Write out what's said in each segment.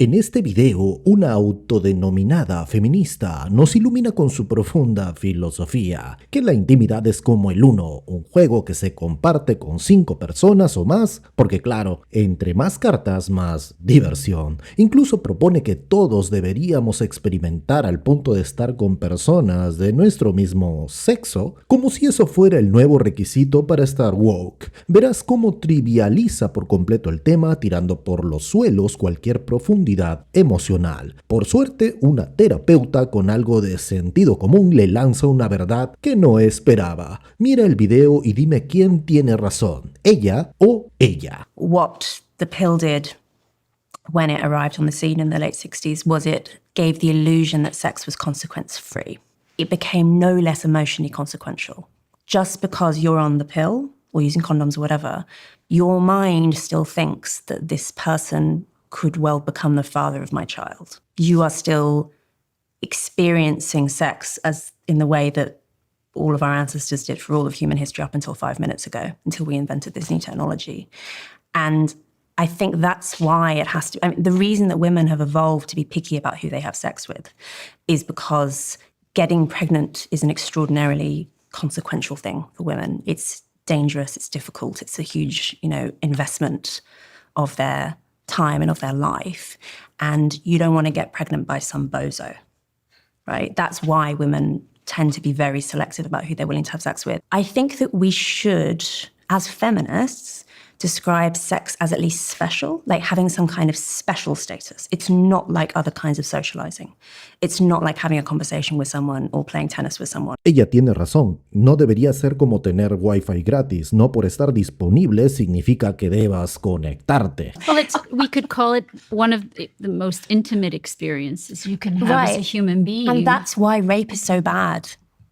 En este video, una autodenominada feminista nos ilumina con su profunda filosofía, que la intimidad es como el uno, un juego que se comparte con 5 personas o más, porque claro, entre más cartas, más diversión. Incluso propone que todos deberíamos experimentar al punto de estar con personas de nuestro mismo sexo, como si eso fuera el nuevo requisito para estar woke. Verás cómo trivializa por completo el tema, tirando por los suelos cualquier profundidad emocional. Por suerte, una terapeuta con algo de sentido común le lanza una verdad que no esperaba. Mira el video y dime quién tiene razón, ella o ella. What the pill did when it arrived on the scene in the late 60s was it gave the illusion that sex was consequence-free. It became no less emotionally consequential. Just because you're on the pill or using condoms or whatever, your mind still thinks that this person could well become the father of my child. You are still experiencing sex as in the way that all of our ancestors did for all of human history up until 5 minutes ago, until we invented this new technology. And I think that's why it has to, the reason that women have evolved to be picky about who they have sex with is because getting pregnant is an extraordinarily consequential thing for women. It's dangerous, it's difficult, it's a huge, investment of their time and of their life, and you don't want to get pregnant by some bozo, right? That's why women tend to be very selective about who they're willing to have sex with. I think that we should, as feminists, describe sex as at least special, like having some kind of special status. It's not like other kinds of socializing. It's not like having a conversation with someone or playing tennis with someone. Ella tiene razón, no debería ser como tener wifi gratis, no por estar disponible significa que debas conectarte. Well, we could call it one of the most intimate experiences you can have as a human being. And that's why rape is so bad.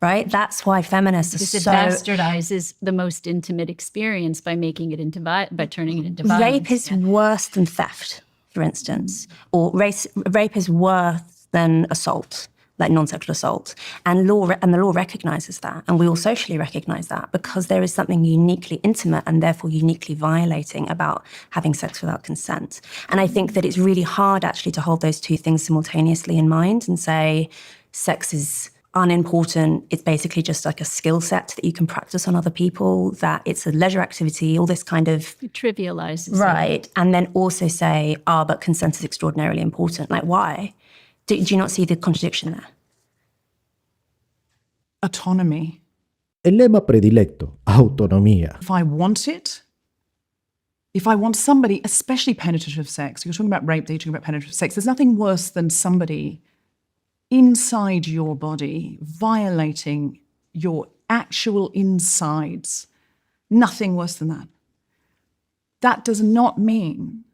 Right? That's why feminists are so... Because it bastardizes the most intimate experience by making it into by turning it into violence. Rape is worse than theft, for instance. Or rape is worse than assault, like non-sexual assault. And the law recognizes that. And we all socially recognize that because there is something uniquely intimate and therefore uniquely violating about having sex without consent. And I think that it's really hard actually to hold those two things simultaneously in mind and say sex is unimportant, it's basically just like a skill set that you can practice on other people, that it's a leisure activity, all this kind of... It trivializes Right. It. And then also say, but consent is extraordinarily important. Like, why? Do you not see the contradiction there? Autonomy. El lema predilecto, autonomía. If I want it, if I want somebody, especially penetrative sex, you're talking about rape, you're talking about penetrative sex, there's nothing worse than somebody inside your body, violating your actual insides. Nothing worse than that. That does not mean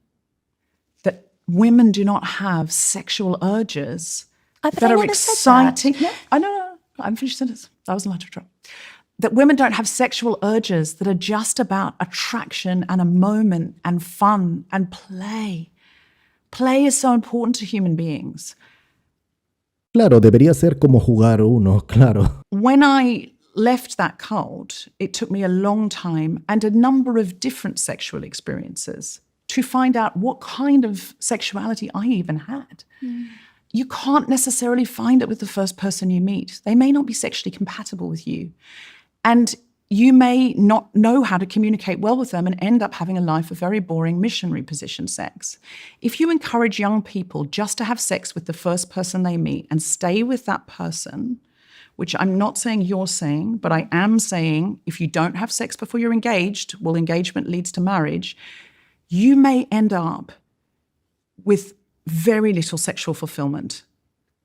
that women do not have sexual urges that are exciting. No, I'm finished sentence. That was a lot of trouble. That women don't have sexual urges that are just about attraction and a moment and fun and play. Play is so important to human beings. Claro, debería ser como jugar uno, claro. When I left that cult, it took me a long time and a number of different sexual experiences to find out what kind of sexuality I even had. You can't necessarily find it with the first person you meet. They may not be sexually compatible with you. And you may not know how to communicate well with them and end up having a life of very boring missionary position sex. If you encourage young people just to have sex with the first person they meet and stay with that person, which I'm not saying you're saying, but I am saying if you don't have sex before you're engaged, well, engagement leads to marriage, you may end up with very little sexual fulfillment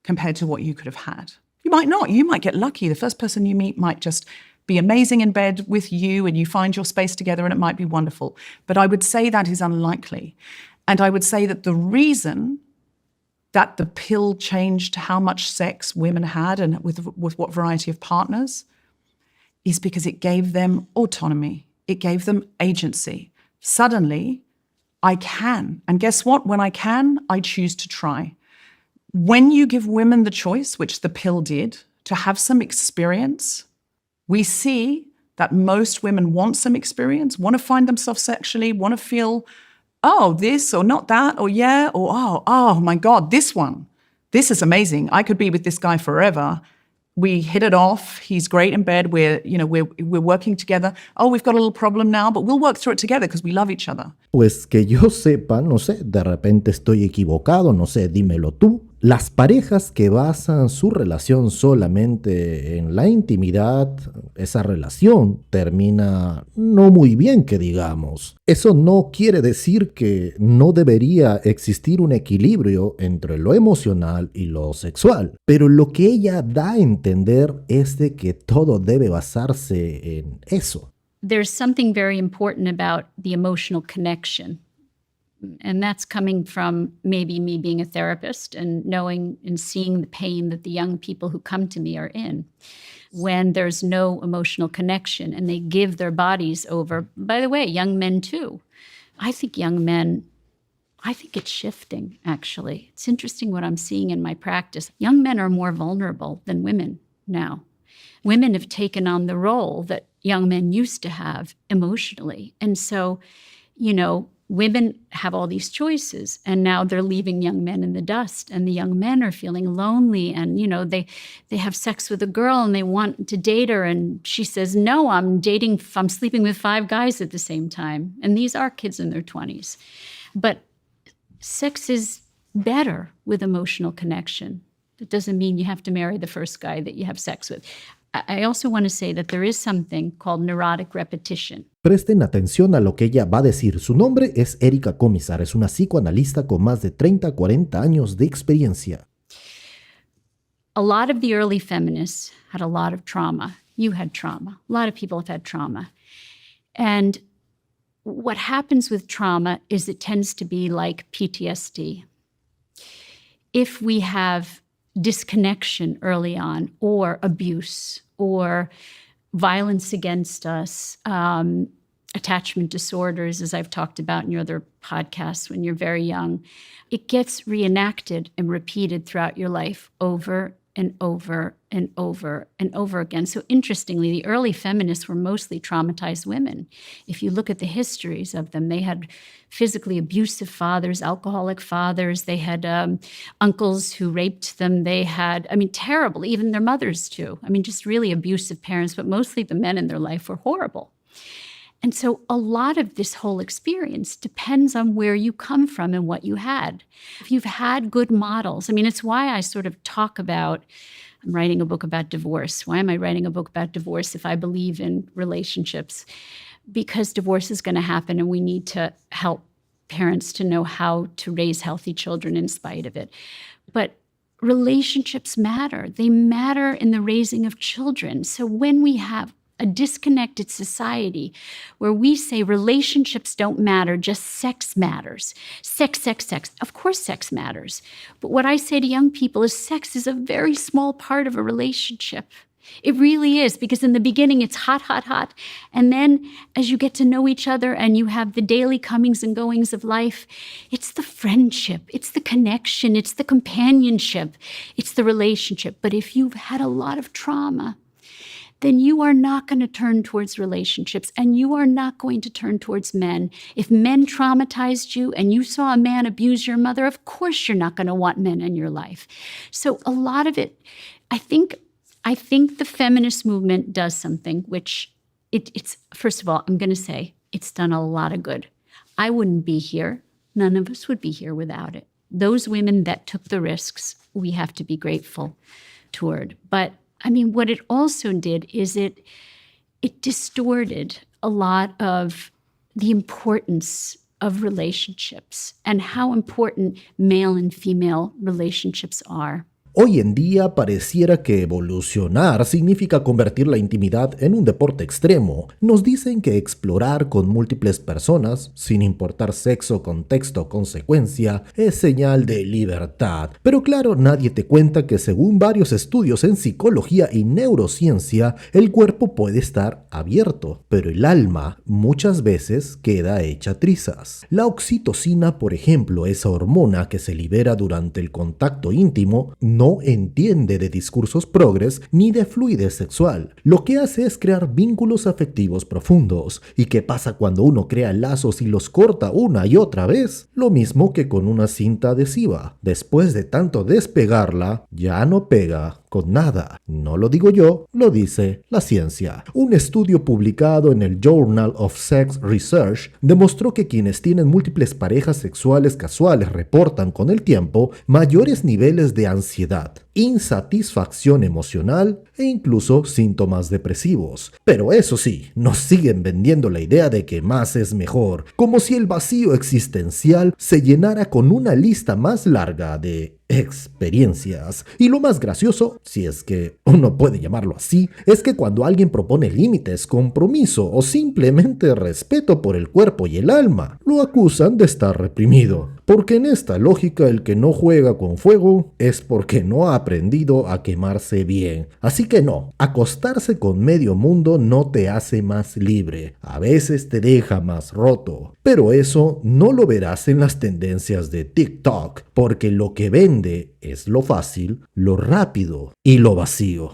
compared to what you could have had. You might not. You might get lucky. The first person you meet might just be amazing in bed with you and you find your space together and it might be wonderful. But I would say that is unlikely. And I would say that the reason that the pill changed how much sex women had and with what variety of partners is because it gave them autonomy. It gave them agency. Suddenly, I can. And guess what? When I can, I choose to try. When you give women the choice, which the pill did, to have some experience, we see that most women want some experience, want to find themselves sexually, want to feel oh, this or not that, or yeah, or oh my God, this one. This is amazing. I could be with this guy forever. We hit it off. He's great in bed. We're working together. Oh, we've got a little problem now, but we'll work through it together because we love each other. Pues que yo sepa, no sé, de repente estoy equivocado, no sé, dímelo tú. Las parejas que basan su relación solamente en la intimidad, esa relación termina no muy bien, que digamos. Eso no quiere decir que no debería existir un equilibrio entre lo emocional y lo sexual, pero lo que ella da a entender es de que todo debe basarse en eso. There's something very important about the emotional connection. And that's coming from maybe me being a therapist and knowing and seeing the pain that the young people who come to me are in. When there's no emotional connection and they give their bodies over, by the way, young men too. I think it's shifting, actually. It's interesting what I'm seeing in my practice. Young men are more vulnerable than women now. Women have taken on the role that young men used to have emotionally. And so, women have all these choices, and now they're leaving young men in the dust, and the young men are feeling lonely, and they have sex with a girl and they want to date her, and she says, no, I'm sleeping with 5 guys at the same time. And these are kids in their 20s. But sex is better with emotional connection. That doesn't mean you have to marry the first guy that you have sex with. I also want to say that there is something called neurotic repetition. Presten atención a lo que ella va a decir. Su nombre es Erika Comisar, es una psicoanalista con más de 30 a 40 años de experiencia. A lot of the early feminists had a lot of trauma. You had trauma. A lot of people have had trauma. And what happens with trauma is it tends to be like PTSD. If we have disconnection early on, or abuse, or violence against us, attachment disorders, as I've talked about in your other podcasts when you're very young, it gets reenacted and repeated throughout your life over and over and over and over again. So interestingly, the early feminists were mostly traumatized women. If you look at the histories of them, they had physically abusive fathers, alcoholic fathers. They had uncles who raped them. They had, terrible, even their mothers too. Just really abusive parents, but mostly the men in their life were horrible. And so a lot of this whole experience depends on where you come from and what you had. If you've had good models, it's why I sort of talk about, I'm writing a book about divorce. Why am I writing a book about divorce if I believe in relationships? Because divorce is going to happen and we need to help parents to know how to raise healthy children in spite of it. But relationships matter. They matter in the raising of children. So when we have a disconnected society where we say relationships don't matter, just sex matters. Sex, sex, sex. Of course sex matters. But what I say to young people is sex is a very small part of a relationship. It really is, because in the beginning it's hot, hot, hot. And then as you get to know each other and you have the daily comings and goings of life, it's the friendship, it's the connection, it's the companionship, it's the relationship. But if you've had a lot of trauma, then you are not going to turn towards relationships, and you are not going to turn towards men. If men traumatized you and you saw a man abuse your mother, of course you're not going to want men in your life. So a lot of it, I think the feminist movement does something which it's first of all, I'm going to say it's done a lot of good. I wouldn't be here. None of us would be here without it. Those women that took the risks, we have to be grateful toward. But what it also did is it distorted a lot of the importance of relationships and how important male and female relationships are. Hoy en día pareciera que evolucionar significa convertir la intimidad en un deporte extremo. Nos dicen que explorar con múltiples personas, sin importar sexo, contexto o consecuencia, es señal de libertad. Pero claro, nadie te cuenta que según varios estudios en psicología y neurociencia, el cuerpo puede estar abierto, pero el alma muchas veces queda hecha trizas. La oxitocina, por ejemplo, esa hormona que se libera durante el contacto íntimo, no no entiende de discursos progres ni de fluidez sexual. Lo que hace es crear vínculos afectivos profundos. ¿Y qué pasa cuando uno crea lazos y los corta una y otra vez? Lo mismo que con una cinta adhesiva. Después de tanto despegarla, ya no pega con nada. No lo digo yo, lo dice la ciencia. Un estudio publicado en el Journal of Sex Research demostró que quienes tienen múltiples parejas sexuales casuales reportan con el tiempo mayores niveles de ansiedad, insatisfacción emocional e incluso síntomas depresivos. Pero eso sí, nos siguen vendiendo la idea de que más es mejor, como si el vacío existencial se llenara con una lista más larga de experiencias. Y lo más gracioso, si es que uno puede llamarlo así, es que cuando alguien propone límites, compromiso o simplemente respeto por el cuerpo y el alma, lo acusan de estar reprimido. Porque en esta lógica el que no juega con fuego es porque no ha aprendido a quemarse bien. Así que no, acostarse con medio mundo no te hace más libre, a veces te deja más roto. Pero eso no lo verás en las tendencias de TikTok, porque lo que vende es lo fácil, lo rápido y lo vacío.